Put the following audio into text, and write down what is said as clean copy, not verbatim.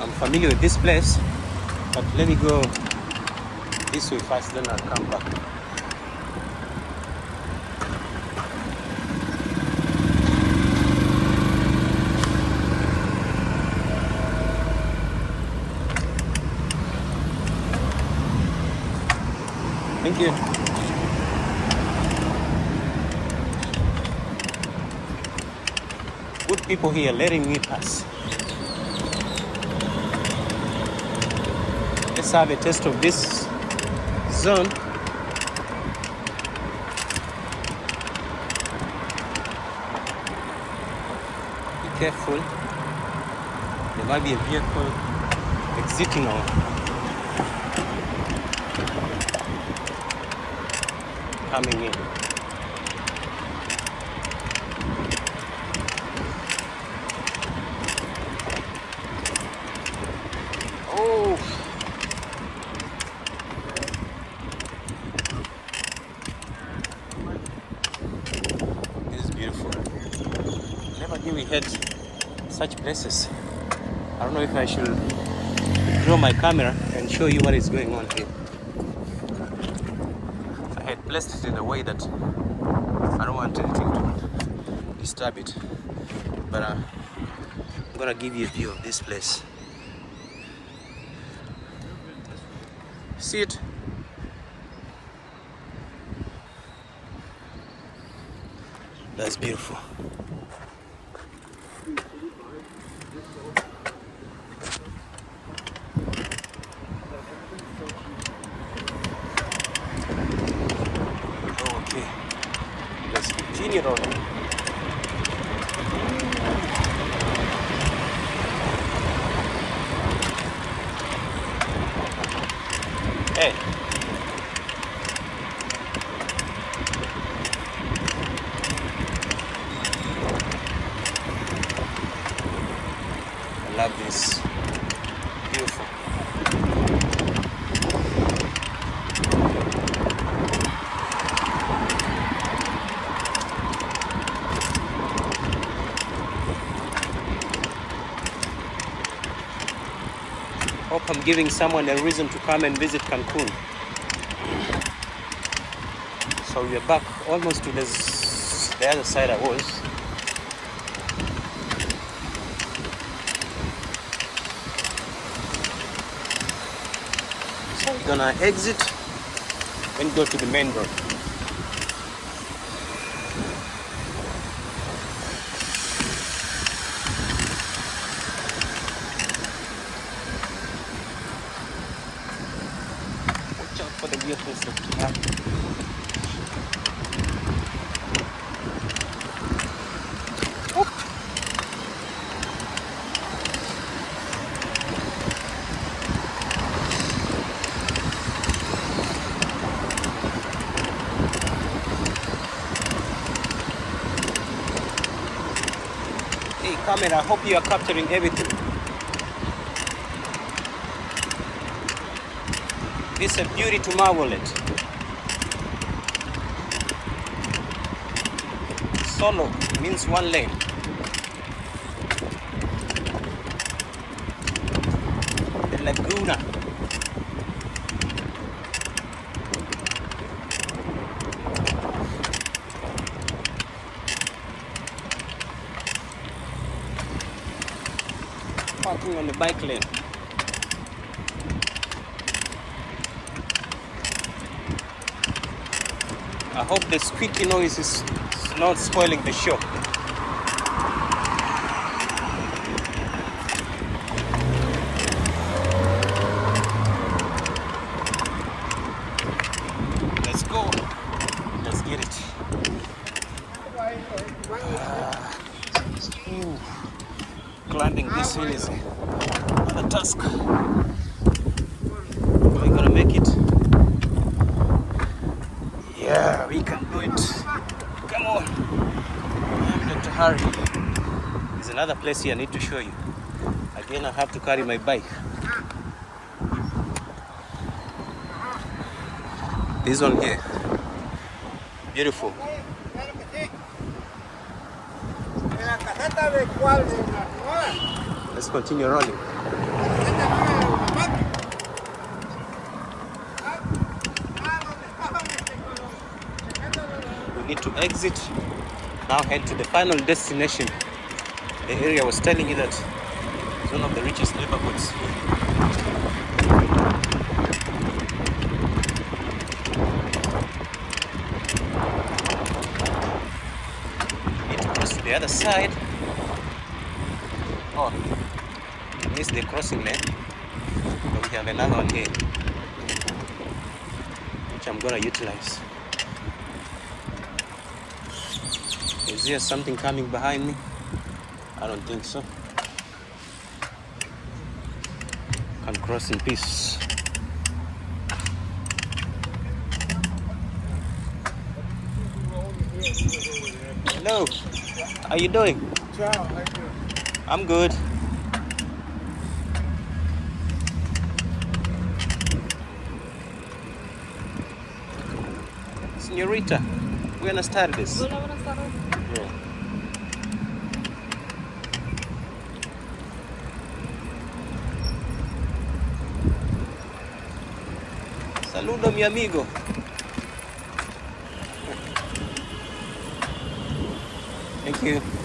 I'm familiar with this place, but let me go this way first, then I'll come back. Thank you. Good people here letting me pass. Let's have a taste of this zone. Be careful. There might be a vehicle exiting or coming in. Oh, this is beautiful. Never knew we had such places. I don't know if I should draw my camera and show you what is going on here. I had placed it in a way that I don't want anything to disturb it, but I'm gonna give you a view of this place. See it? That's beautiful. Okay, let's continue on. Hey. I love this. Beautiful. Hope I'm giving someone a reason to come and visit Cancun. So we're back almost to the other side I was. So we're gonna exit and go to the main road. Watch out for the vehicles that we have. Hey camera, I hope you are capturing everything. It's a beauty to marvel at. Solo means one lane. The Laguna. Parking on the bike lane. I hope the squeaky noise is not spoiling the show. Let's go. Let's get it. Climbing this hill is a task. Are we gonna make it? Yeah, we can do it. Come on. I'm not to hurry. There's another place here I need to show you. Again, I have to carry my bike. This one here. Beautiful. Let's continue rolling. We need to exit, now head to the final destination. The area I was telling you that is one of the richest neighborhoods. Need to cross to the other side. Oh, missed the crossing lane. But we have another one here, which I'm gonna utilize. Is there something coming behind me? I don't think so. Can cross in peace. Hello, how you doing? Ciao, how you doing? I'm good. Señorita, buenas tardes. Hola, buenas tardes. Yeah. Saludo, mi amigo. Thank you.